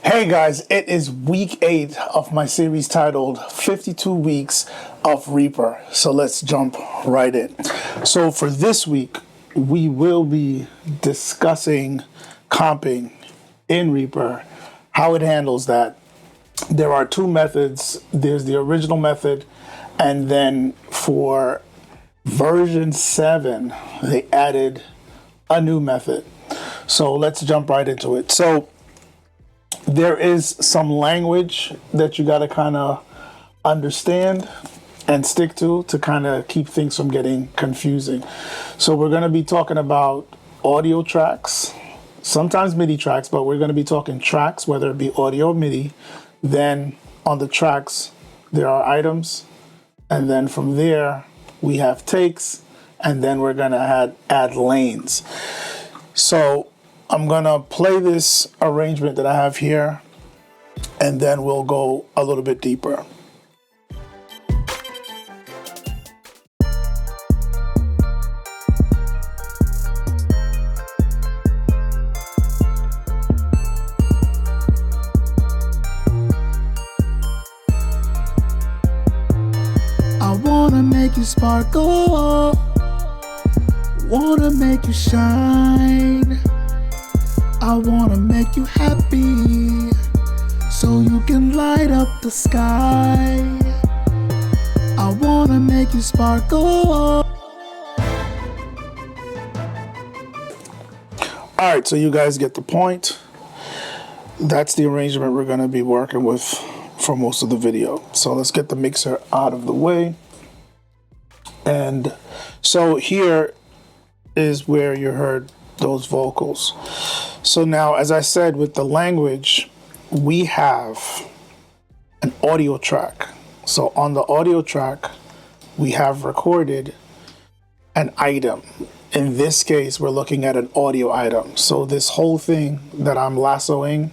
Hey guys, it is week 8 of my series titled 52 Weeks of Reaper. So let's jump right in. So for this week, we will be discussing comping in Reaper, how it handles that. There are two methods. There's the original method, and then for version 7, they added a new method. So let's jump right into it. So there is some language that you got to kind of understand and stick to kind of keep things from getting confusing. So we're going to be talking about audio tracks, sometimes MIDI tracks, but we're going to be talking tracks, whether it be audio or MIDI. Then on the tracks, there are items. And then from there, we have takes. And then we're going to add lanes. So I'm going to play this arrangement that I have here, and then we'll go a little bit deeper. I wanna make you sparkle, wanna make you shine. I wanna make you happy, so you can light up the sky. I wanna make you sparkle. All right, so you guys get the point. That's the arrangement we're gonna be working with for most of the video. So let's get the mixer out of the way. And so here is where you heard those vocals. So now, as I said, with the language, we have an audio track. So on the audio track, we have recorded an item. In this case, we're looking at an audio item. So this whole thing that I'm lassoing,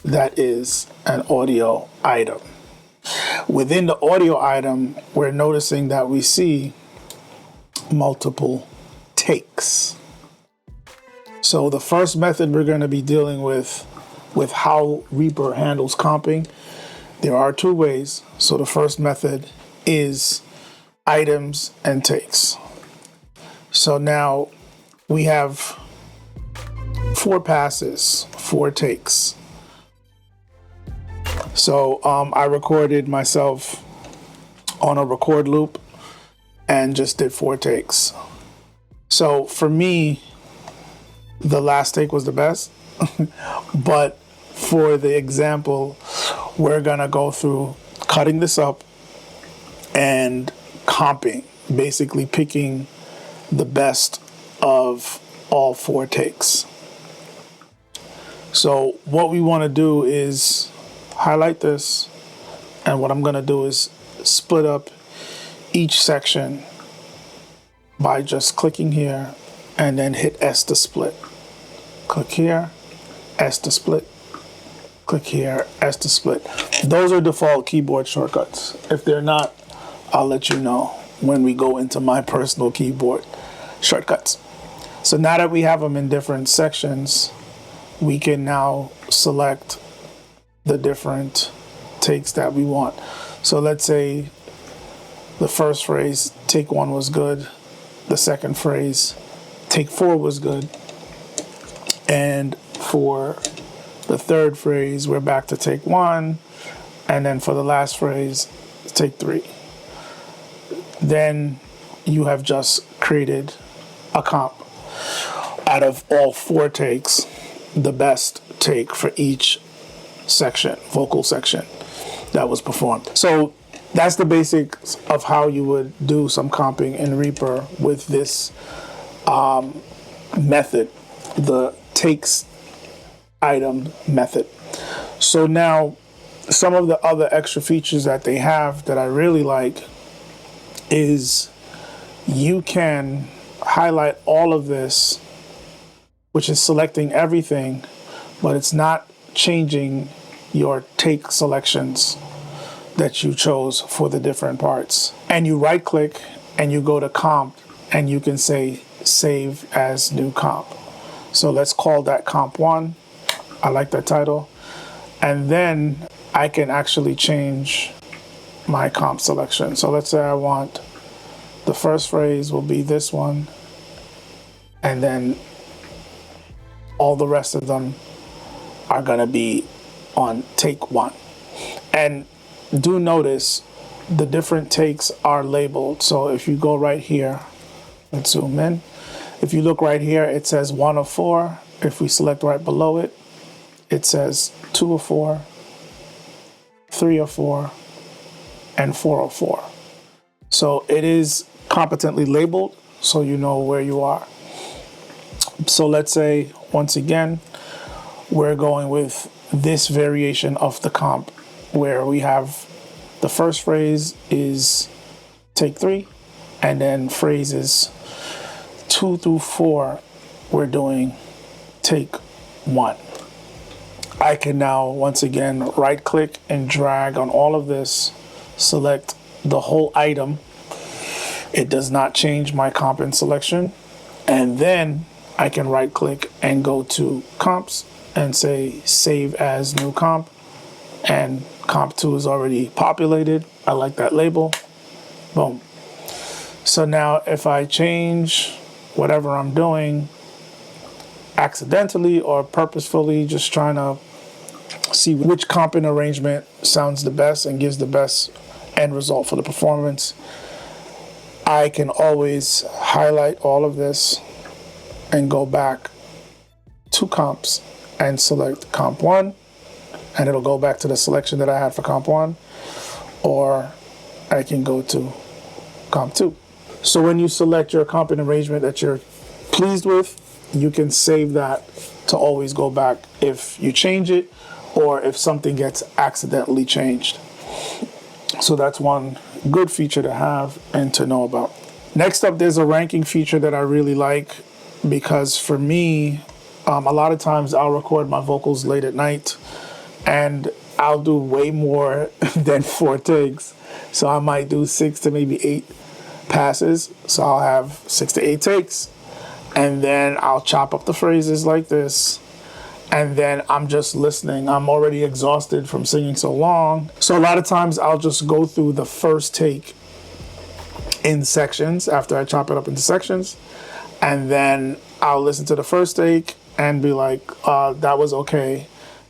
that is an audio item. Within the audio item, we're noticing that we see multiple takes. So the first method we're going to be dealing with how Reaper handles comping, there are two ways. So the first method is items and takes. So now we have 4 passes, 4 takes. So I recorded myself on a record loop and just did 4 takes. So for me, the last take was the best, but for the example, we're gonna go through cutting this up and comping, basically picking the best of all 4 takes. So what we wanna do is highlight this, and what I'm gonna do is split up each section by just clicking here and then hit S to split. Click here, S to split. Click here, S to split. Those are default keyboard shortcuts. If they're not, I'll let you know when we go into my personal keyboard shortcuts. So now that we have them in different sections, we can now select the different takes that we want. So let's say the first phrase, take 1 was good. The second phrase, take 4 was good. And for the third phrase, we're back to take 1. And then for the last phrase, take 3. Then you have just created a comp out of all 4 takes, the best take for each section, vocal section that was performed. So that's the basics of how you would do some comping in Reaper with this method, the takes item method. So now some of the other extra features that they have that I really like is you can highlight all of this, which is selecting everything, but it's not changing your take selections that you chose for the different parts. And you right click and you go to comp and you can say save as new comp. So let's call that comp 1. I like that title. And then I can actually change my comp selection. So let's say I want the first phrase will be this one, and then all the rest of them are gonna be on take 1. And do notice the different takes are labeled. So if you go right here, let's zoom in. If you look right here, it says 1 of 4. If we select right below it, it says 2 of 4, 3 of 4, and 4 of 4. So it is competently labeled, so you know where you are. So let's say, once again, we're going with this variation of the comp, where we have the first phrase is take 3, and then phrases 2 through 4, we're doing take 1. I can now, once again, right click and drag on all of this, select the whole item. It does not change my comp and selection. And then I can right click and go to comps and say save as new comp. And comp 2 is already populated. I like that label. Boom. So now if I change whatever I'm doing accidentally or purposefully, just trying to see which comp and arrangement sounds the best and gives the best end result for the performance, I can always highlight all of this and go back to comps and select comp 1, and it'll go back to the selection that I had for comp 1, or I can go to comp 2. So when you select your comp and arrangement that you're pleased with, you can save that to always go back if you change it or if something gets accidentally changed. So that's one good feature to have and to know about. Next up, there's a ranking feature that I really like, because for me, a lot of times I'll record my vocals late at night and I'll do way more than 4 takes. So I might do 6 to maybe 8 passes. So I'll have 6 to 8 takes, and then I'll chop up the phrases like this. And then I'm just listening. I'm already exhausted from singing so long. So a lot of times I'll just go through the first take in sections after I chop it up into sections. And then I'll listen to the first take and be like, that was okay.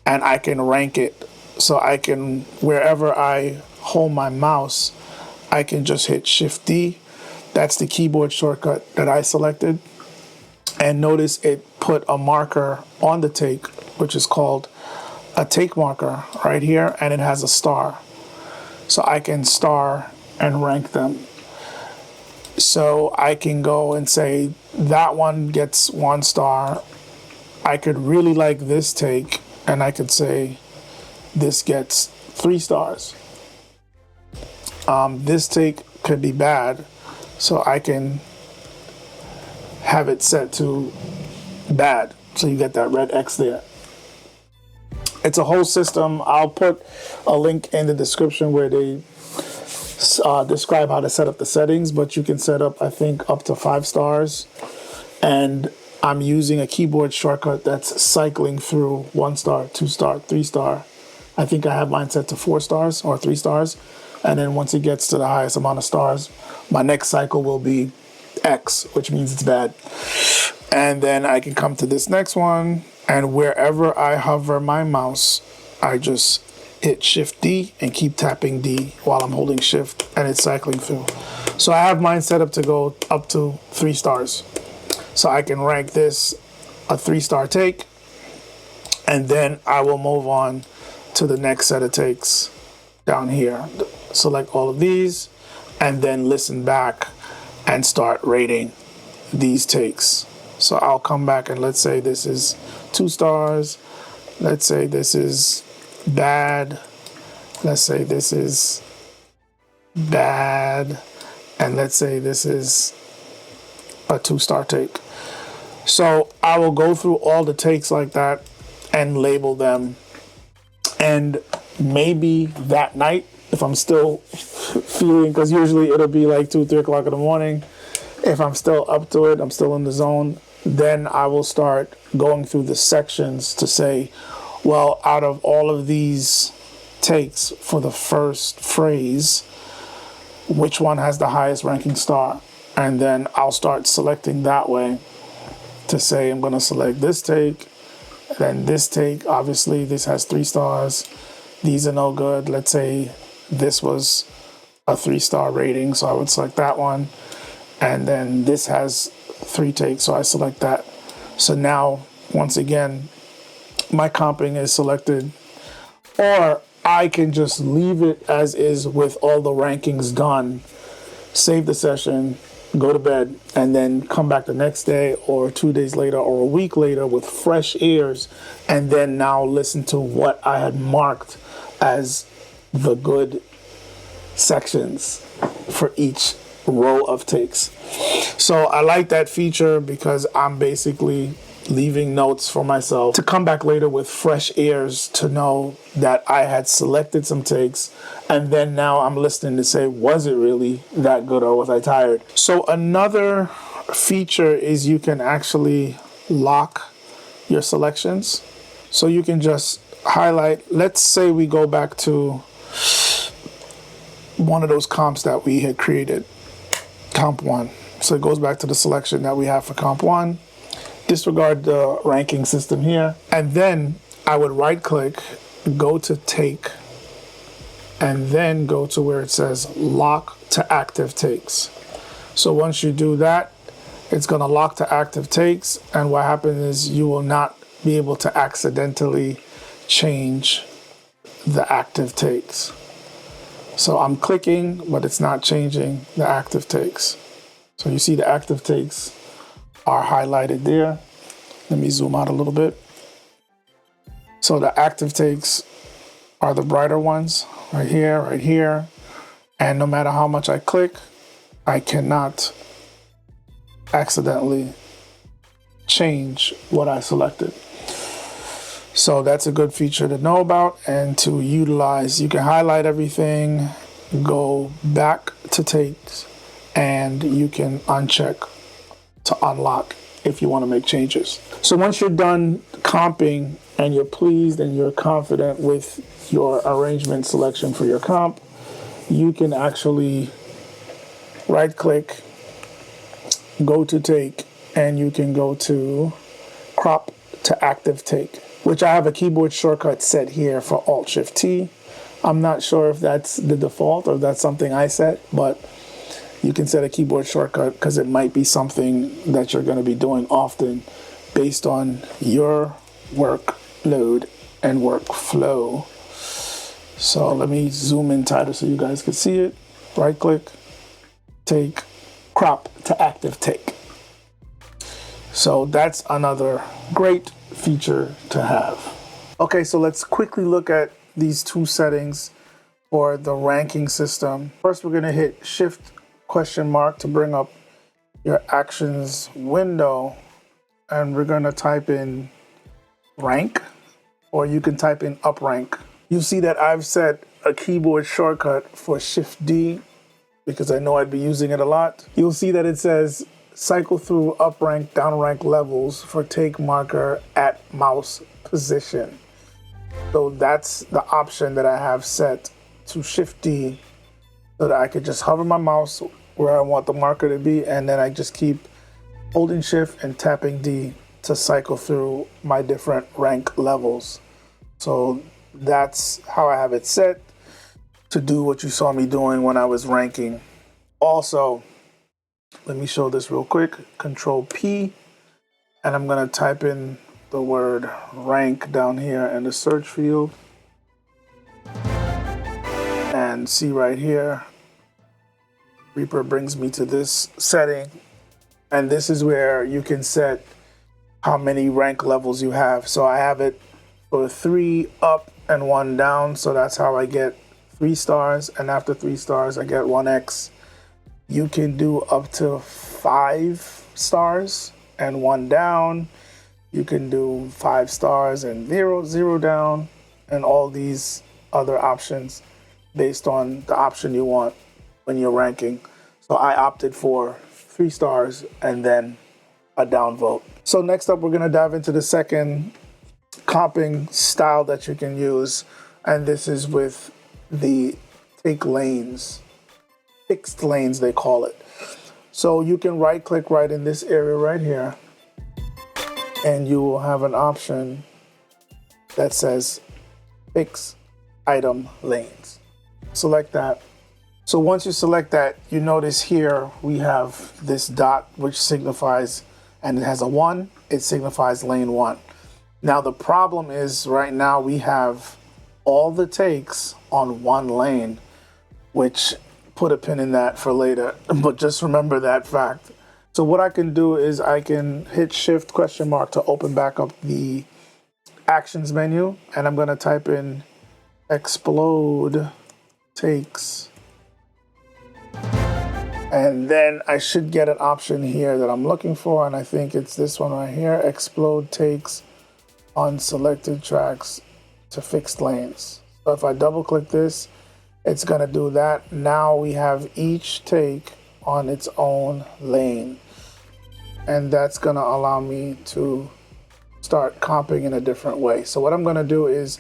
And I can rank it. So I can, wherever I hold my mouse, I can just hit Shift D. That's the keyboard shortcut that I selected. And notice it put a marker on the take, which is called a take marker right here, and it has a star. So I can star and rank them. So I can go and say that one gets 1 star. I could really like this take, and I could say this gets 3 stars. This take could be bad, so I can have it set to bad, so you get that red X there. It's a whole system. I'll put a link in the description where they describe how to set up the settings, but you can set up, I think, up to 5 stars. And I'm using a keyboard shortcut that's cycling through 1 star, 2 star, 3 star. I think I have mine set to 4 stars or 3 stars. And then once it gets to the highest amount of stars, my next cycle will be X, which means it's bad. And then I can come to this next one, and wherever I hover my mouse, I just hit Shift D and keep tapping D while I'm holding Shift, and it's cycling through. So I have mine set up to go up to 3 stars. So I can rank this a 3-star take, and then I will move on to the next set of takes down here. Select all of these, and then listen back and start rating these takes. So I'll come back and let's say this is 2 stars. Let's say this is bad. Let's say this is bad. And let's say this is a 2-star take. So I will go through all the takes like that and label them. And maybe that night, if I'm still feeling, because usually it'll be like 2, 3 o'clock in the morning. If I'm still up to it, I'm still in the zone, then I will start going through the sections to say, Well, out of all of these takes for the first phrase, which one has the highest ranking star? And then I'll start selecting that way to say I'm going to select this take, then this take. Obviously, this has 3 stars. These are no good. Let's say this was a 3-star rating, so I would select that one. And then this has 3 takes, so I select that. So now, once again, my comping is selected. Or I can just leave it as is with all the rankings done, save the session, go to bed, and then come back the next day or 2 days later or a week later with fresh ears, and then now listen to what I had marked as the good sections for each row of takes. So I like that feature because I'm basically leaving notes for myself to come back later with fresh ears to know that I had selected some takes, and then now I'm listening to say, was it really that good or was I tired? So another feature is you can actually lock your selections. So you can just highlight, let's say we go back to one of those comps that we had created, comp 1. So it goes back to the selection that we have for comp 1. Disregard the ranking system here, and then I would right click, go to take, and then go to where it says lock to active takes. So once you do that, it's going to lock to active takes, and what happens is you will not be able to accidentally change the active takes. So I'm clicking, but it's not changing the active takes. So you see the active takes are highlighted there. Let me zoom out a little bit. So the active takes are the brighter ones right here. And no matter how much I click, I cannot accidentally change what I selected. So that's a good feature to know about and to utilize. You can highlight everything, go back to takes, and you can uncheck to unlock if you want to make changes. So once you're done comping and you're pleased and you're confident with your arrangement selection for your comp, you can actually right click, go to take, and you can go to crop to active take, which I have a keyboard shortcut set here for Alt-Shift-T. I'm not sure if that's the default or if that's something I set, but you can set a keyboard shortcut because it might be something that you're going to be doing often based on your workload and workflow. So let me zoom in tighter so you guys can see it. Right click, take, crop to active take. So that's another great feature to have. Okay, so let's quickly look at these 2 settings for the ranking system. First, we're going to hit Shift question mark to bring up your actions window, and we're going to type in rank, or you can type in up rank. You see that I've set a keyboard shortcut for Shift D because I know I'd be using it a lot. You'll see that it says cycle through up rank, down rank levels for take marker at mouse position. So that's the option that I have set to Shift D so that I could just hover my mouse where I want the marker to be, and then I just keep holding Shift and tapping D to cycle through my different rank levels. So that's how I have it set to do what you saw me doing when I was ranking. Also, let me show this real quick. Control P, and I'm going to type in the word rank down here in the search field. And see right here, Reaper brings me to this setting. And this is where you can set how many rank levels you have. So I have it for 3 up and 1 down. So that's how I get 3 stars. And after 3 stars, I get 1x. You can do up to 5 stars and 1 down. You can do 5 stars and 0 down, and all these other options based on the option you want when you're ranking. So I opted for 3 stars and then a down vote. So next up, we're going to dive into the second comping style that you can use, and this is with the take lanes, fixed lanes they call it. So you can right click right in this area right here, and you will have an option that says fix item lanes. Select that. So once you select that, you notice here we have this dot which signifies, and it has a 1, it signifies lane 1. Now the problem is right now we have all the takes on one lane, which put a pin in that for later, but just remember that fact. So what I can do is I can hit Shift ? To open back up the actions menu, and I'm gonna type in explode takes. And then I should get an option here that I'm looking for, and I think it's this one right here, explode takes on selected tracks to fixed lanes. So if I double click this, it's gonna do that. Now we have each take on its own lane. And that's gonna allow me to start comping in a different way. So what I'm gonna do is,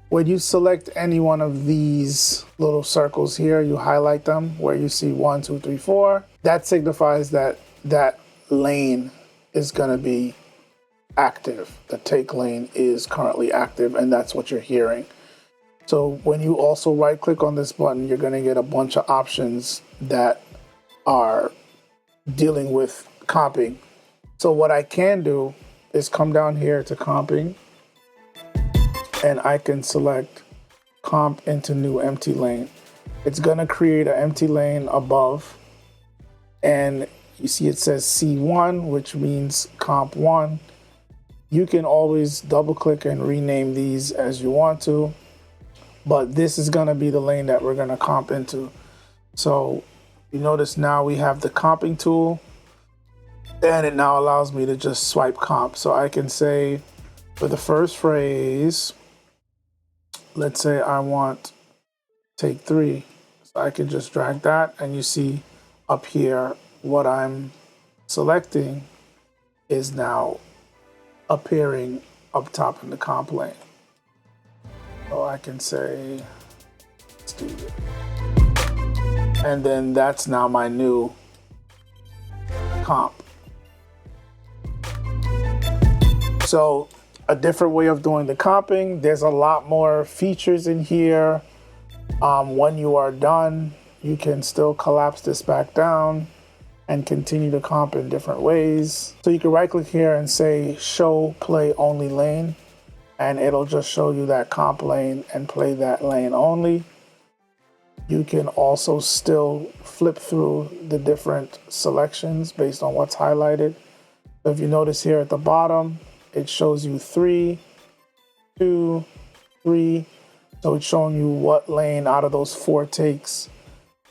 when you select any one of these little circles here, you highlight them where you see 1, 2, 3, 4. That signifies that that lane is gonna be active. The take lane is currently active, and that's what you're hearing. So when you also right click on this button, you're gonna get a bunch of options that are dealing with comping. So what I can do is come down here to comping, and I can select comp into new empty lane. It's gonna create an empty lane above, and you see it says C1, which means comp 1. You can always double click and rename these as you want to, but this is gonna be the lane that we're gonna comp into. So you notice now we have the comping tool, and it now allows me to just swipe comp. So I can say for the first phrase, let's say I want take 3. So I can just drag that, and you see up here what I'm selecting is now appearing up top in the comp lane. So I can say, let's do this. And then that's now my new comp. So a different way of doing the comping. There's a lot more features in here. When you are done, you can still collapse this back down and continue to comp in different ways. So you can right click here and say show play only lane, and it'll just show you that comp lane and play that lane only. You can also still flip through the different selections based on what's highlighted. So if you notice here at the bottom, it shows you 3, 2, 3. So it's showing you what lane out of those 4 takes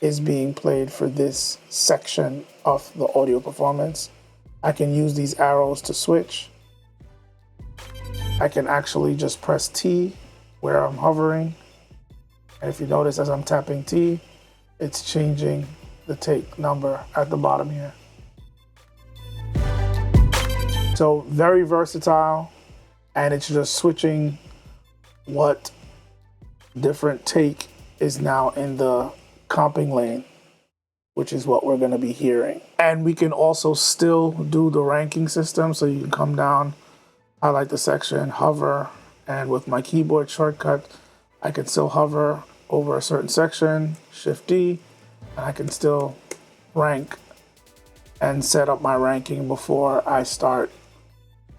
is being played for this section of the audio performance. I can use these arrows to switch. I can actually just press T where I'm hovering. And if you notice, as I'm tapping T, it's changing the take number at the bottom here. So very versatile, and it's just switching what different take is now in the comping lane, which is what we're going to be hearing. And we can also still do the ranking system. So you can come down, highlight the section, hover, and with my keyboard shortcut, I can still hover over a certain section, Shift D, and I can still rank and set up my ranking before I start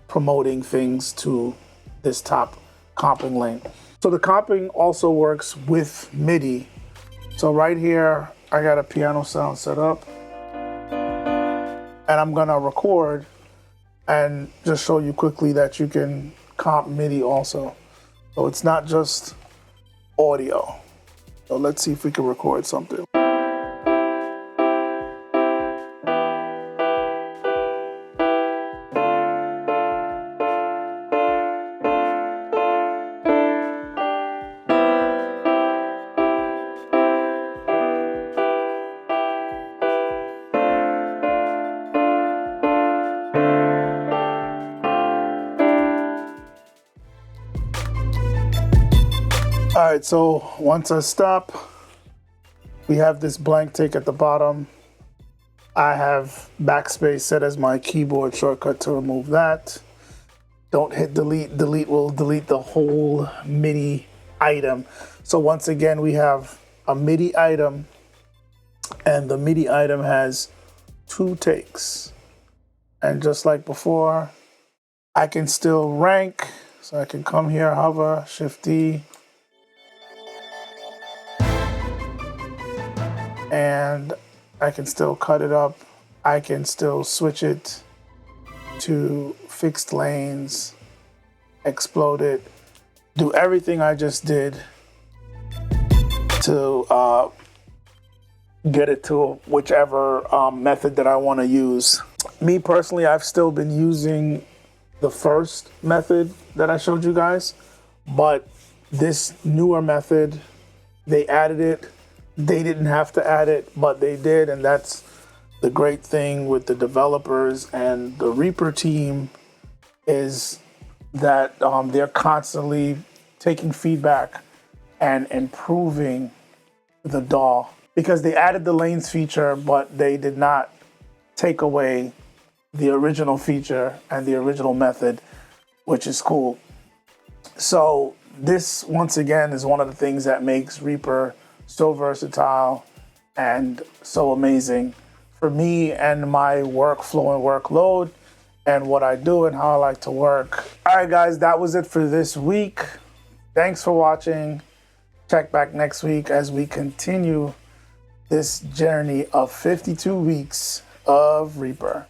promoting things to this top comping lane. So the comping also works with Midi. So right here, I got a piano sound set up, and I'm gonna record and just show you quickly that you can comp Midi also. So it's not just audio. So let's see if we can record something. All right, so once I stop, we have this blank tick at the bottom. I have backspace set as my keyboard shortcut to remove that. Don't hit delete. Delete will delete the whole Midi item. So once again, we have a Midi item, and the Midi item has 2 takes. And just like before, I can still rank. So I can come here, hover, Shift D, and I can still cut it up. I can still switch it to fixed lanes, explode it, do everything I just did to get it to whichever method that I want to use. Me personally, I've still been using the first method that I showed you guys, but this newer method, they added it. They didn't have to add it, but they did, and that's the great thing with the developers and the Reaper team, is that they're constantly taking feedback and improving the DAW, because they added the lanes feature, but they did not take away the original feature and the original method, which is cool. So this, once again, is one of the things that makes Reaper so versatile and so amazing for me and my workflow and workload and what I do and how I like to work. All right, guys, that was it for this week. Thanks for watching. Check back next week as we continue this journey of 52 weeks of Reaper.